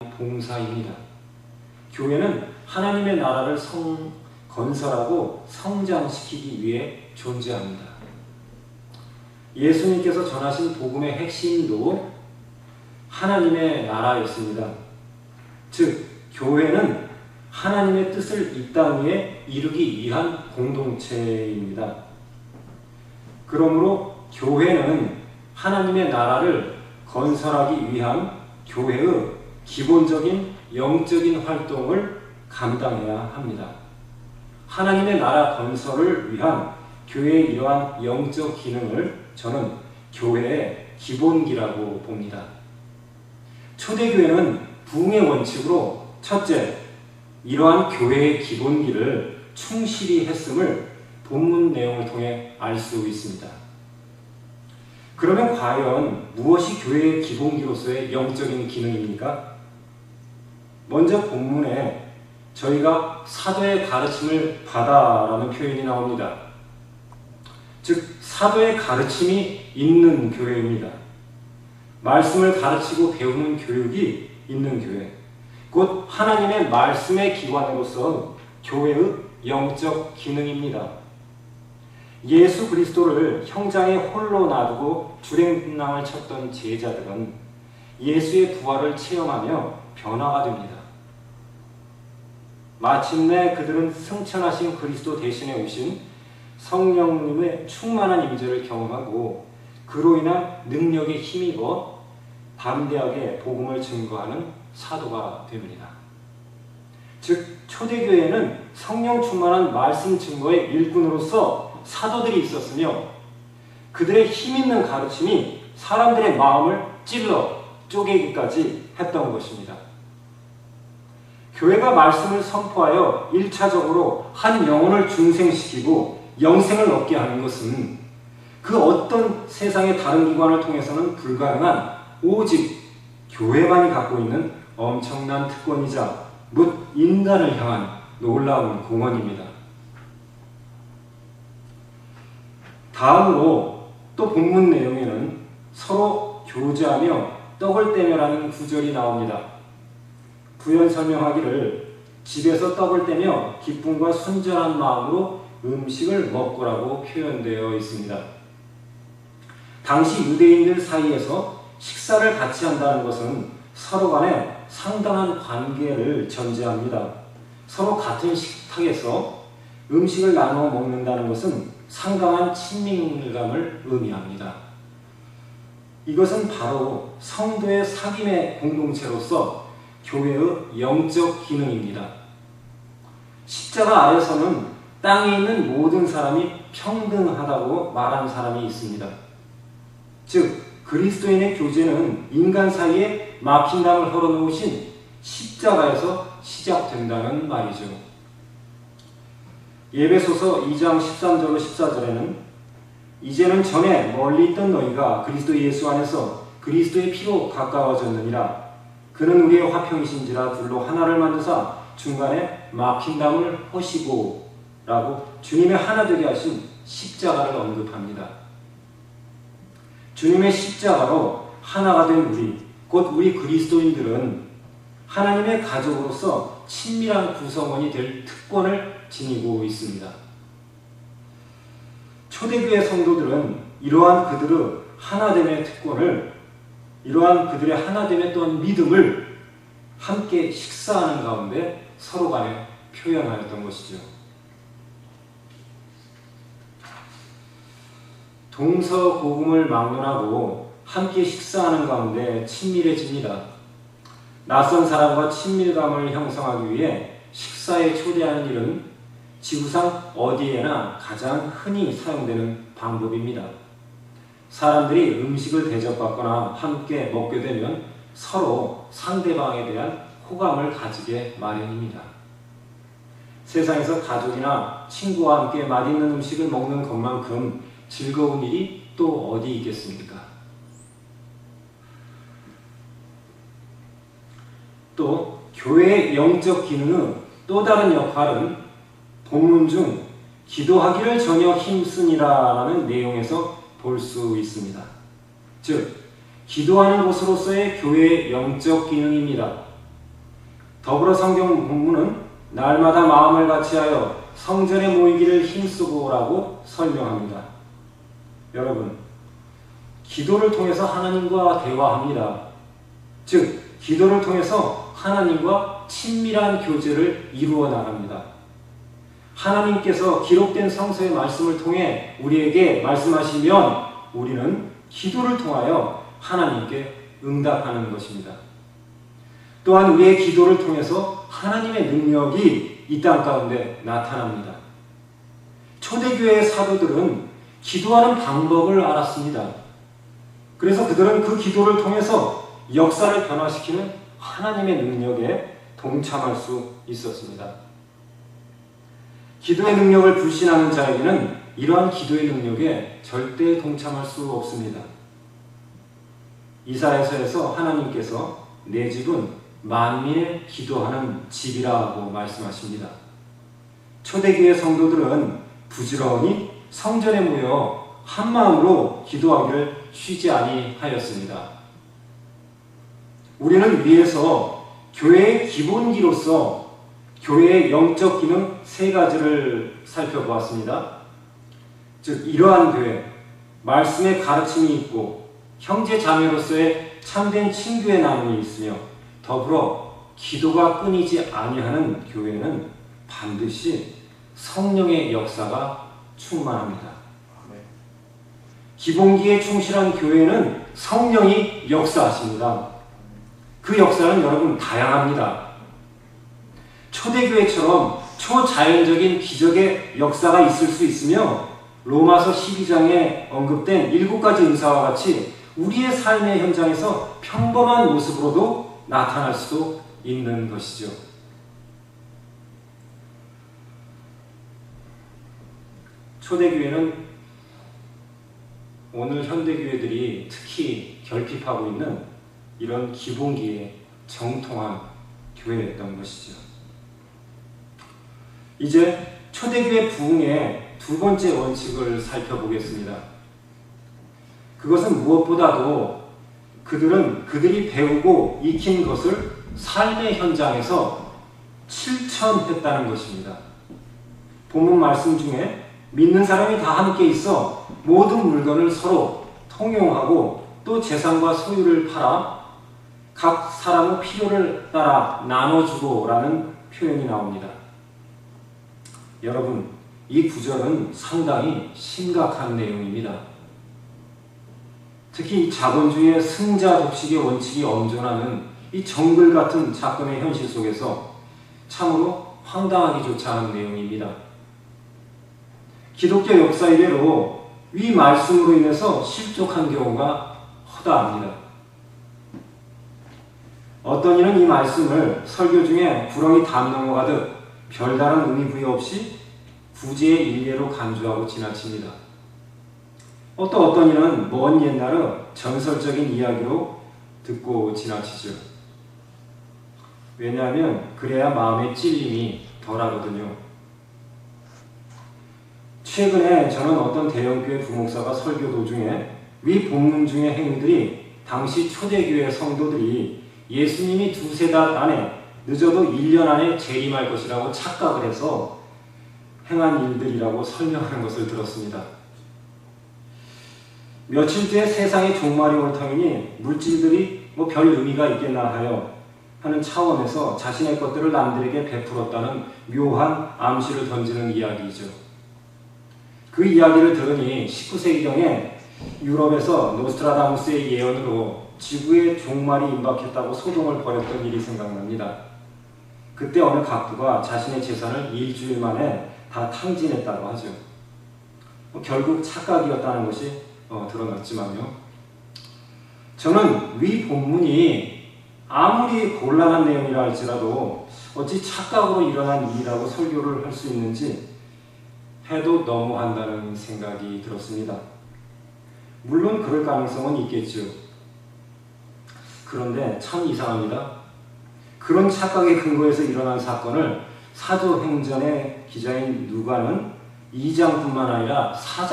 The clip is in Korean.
봉사입니다. 교회는 하나님의 나라를 건설하고 성장시키기 위해 존재합니다. 예수님께서 전하신 복음의 핵심도 하나님의 나라였습니다. 즉, 교회는 하나님의 뜻을 이 땅 위에 이루기 위한 공동체입니다. 그러므로 교회는 하나님의 나라를 건설하기 위한 교회의 기본적인 영적인 활동을 감당해야 합니다. 하나님의 나라 건설을 위한 교회의 이러한 영적 기능을 저는 교회의 기본기라고 봅니다. 초대교회는 부흥의 원칙으로 첫째, 이러한 교회의 기본기를 충실히 했음을 본문 내용을 통해 알 수 있습니다. 그러면 과연 무엇이 교회의 기본기로서의 영적인 기능입니까? 먼저 본문에 저희가 사도의 가르침을 받아라는 표현이 나옵니다. 즉, 사도의 가르침이 있는 교회입니다. 말씀을 가르치고 배우는 교육이 있는 교회, 곧 하나님의 말씀의 기관으로서 교회의 영적 기능입니다. 예수 그리스도를 형장에 홀로 놔두고 주랭낭을 쳤던 제자들은 예수의 부활을 체험하며 변화가 됩니다. 마침내 그들은 승천하신 그리스도 대신에 오신 성령님의 충만한 임재를 경험하고 그로 인한 능력에 힘입어 담대하게 복음을 증거하는 사도가 됩니다. 즉, 초대교회는 성령 충만한 말씀 증거의 일꾼으로서 사도들이 있었으며 그들의 힘있는 가르침이 사람들의 마음을 찔러 쪼개기까지 했던 것입니다. 교회가 말씀을 선포하여 1차적으로 한 영혼을 중생시키고 영생을 얻게 하는 것은 그 어떤 세상의 다른 기관을 통해서는 불가능한 오직 교회만이 갖고 있는 엄청난 특권이자 묻 인간을 향한 놀라운 공헌입니다. 다음으로 또 본문 내용에는 서로 교제하며 떡을 떼며라는 구절이 나옵니다. 부연 설명하기를 집에서 떡을 떼며 기쁨과 순전한 마음으로 음식을 먹고라고 표현되어 있습니다. 당시 유대인들 사이에서 식사를 같이 한다는 것은 서로 간에 상당한 관계를 전제합니다. 서로 같은 식탁에서 음식을 나누어 먹는다는 것은 상당한 친밀감을 의미합니다. 이것은 바로 성도의 사귐의 공동체로서 교회의 영적 기능입니다. 십자가 아래서는 땅에 있는 모든 사람이 평등하다고 말한 사람이 있습니다. 즉, 그리스도인의 교제는 인간 사이에 막힌담을 헐어놓으신 십자가에서 시작된다는 말이죠. 예배소서 2장 13절로 14절에는 이제는 전에 멀리 있던 너희가 그리스도 예수 안에서 그리스도의 피로 가까워졌느니라. 그는 우리의 화평이신지라 둘로 하나를 만드사 중간에 막힌담을 허시고 라고 주님의 하나 되게 하신 십자가를 언급합니다. 주님의 십자가로 하나가 된 우리, 곧 우리 그리스도인들은 하나님의 가족으로서 친밀한 구성원이 될 특권을 지니고 있습니다. 초대교회 성도들은 이러한 그들의 하나됨의 특권을, 이러한 그들의 하나됨의 또한 믿음을 함께 식사하는 가운데 서로 간에 표현하였던 것이죠. 동서고금을 막론하고 함께 식사하는 가운데 친밀해집니다. 낯선 사람과 친밀감을 형성하기 위해 식사에 초대하는 일은 지구상 어디에나 가장 흔히 사용되는 방법입니다. 사람들이 음식을 대접받거나 함께 먹게 되면 서로 상대방에 대한 호감을 가지게 마련입니다. 세상에서 가족이나 친구와 함께 맛있는 음식을 먹는 것만큼 즐거운 일이 또 어디 있겠습니까? 또 교회의 영적 기능의 또 다른 역할은 본문 중 기도하기를 전혀 힘쓰니라라는 내용에서 볼 수 있습니다. 즉, 기도하는 곳으로서의 교회의 영적 기능입니다. 더불어 성경 본문은 날마다 마음을 같이하여 성전에 모이기를 힘쓰고라고 설명합니다. 여러분, 기도를 통해서 하나님과 대화합니다. 즉, 기도를 통해서 하나님과 친밀한 교제를 이루어 나갑니다. 하나님께서 기록된 성서의 말씀을 통해 우리에게 말씀하시면 우리는 기도를 통하여 하나님께 응답하는 것입니다. 또한 우리의 기도를 통해서 하나님의 능력이 이 땅 가운데 나타납니다. 초대교회의 사도들은 기도하는 방법을 알았습니다. 그래서 그들은 그 기도를 통해서 역사를 변화시키는 하나님의 능력에 동참할 수 있었습니다. 기도의 능력을 불신하는 자에게는 이러한 기도의 능력에 절대 동참할 수 없습니다. 이사야서에서 하나님께서 내 집은 만민의 기도하는 집이라고 말씀하십니다. 초대교회 성도들은 부지런히 성전에 모여 한마음으로 기도하기를 쉬지 아니하였습니다. 우리는 위에서 교회의 기본기로서 교회의 영적 기능 3가지를 살펴보았습니다. 즉, 이러한 교회, 말씀의 가르침이 있고 형제 자매로서의 참된 친교의 나눔이 있으며 더불어 기도가 끊이지 아니하는 교회는 반드시 성령의 역사가 충만합니다. 기본기에 충실한 교회는 성령이 역사하십니다. 그 역사는 여러분 다양합니다. 초대교회처럼 초자연적인 기적의 역사가 있을 수 있으며 로마서 12장에 언급된 7가지 은사와 같이 우리의 삶의 현장에서 평범한 모습으로도 나타날 수도 있는 것이죠. 초대교회는 오늘 현대교회들이 특히 결핍하고 있는 이런 기본기에 정통한 교회였던 것이죠. 이제 초대교회 부흥의 2번째 원칙을 살펴보겠습니다. 그것은 무엇보다도 그들이 배우고 익힌 것을 삶의 현장에서 실천했다는 것입니다. 본문 말씀 중에 믿는 사람이 다 함께 있어 모든 물건을 서로 통용하고 또 재산과 소유를 팔아 각 사람의 필요를 따라 나눠주고 라는 표현이 나옵니다. 여러분, 이 구절은 상당히 심각한 내용입니다. 특히 이 자본주의의 승자 독식의 원칙이 엄존하는 이 정글 같은 사건의 현실 속에서 참으로 황당하기조차 하는 내용입니다. 기독교 역사 이래로 위 말씀으로 인해서 실족한 경우가 허다합니다. 어떤 이는 이 말씀을 설교 중에 구렁이 담 넘어가듯 별다른 의미 부여 없이 구제의 일례로 간주하고 지나칩니다. 또 어떤 이는 먼 옛날의 전설적인 이야기로 듣고 지나치죠. 왜냐하면 그래야 마음의 찔림이 덜하거든요. 최근에 저는 어떤 대형교회 부목사가 설교 도중에 위 본문 중의 행위들이 당시 초대교회 성도들이 예수님이 2-3달 안에 늦어도 1년 안에 재림할 것이라고 착각을 해서 행한 일들이라고 설명하는 것을 들었습니다. 며칠 뒤에 세상의 종말이 올 터이니 물질들이 별 의미가 있겠나 하는 차원에서 자신의 것들을 남들에게 베풀었다는 묘한 암시를 던지는 이야기이죠. 그 이야기를 들으니 19세기경에 유럽에서 노스트라다무스의 예언으로 지구의 종말이 임박했다고 소동을 벌였던 일이 생각납니다. 그때 어느 각부가 자신의 재산을 일주일 만에 다 탕진했다고 하죠. 결국 착각이었다는 것이 드러났지만요. 저는 위 본문이 아무리 곤란한 내용이라 할지라도 어찌 착각으로 일어난 일이라고 설교를 할 수 있는지 해도 너무한다는 생각이 들었습니다. 물론 그럴 가능성은 있겠죠. 그런데 참 이상합니다. 그런 착각의 근거에서 일어난 사건을 사도행전의 기자인 누가는 2장뿐만 아니라 4장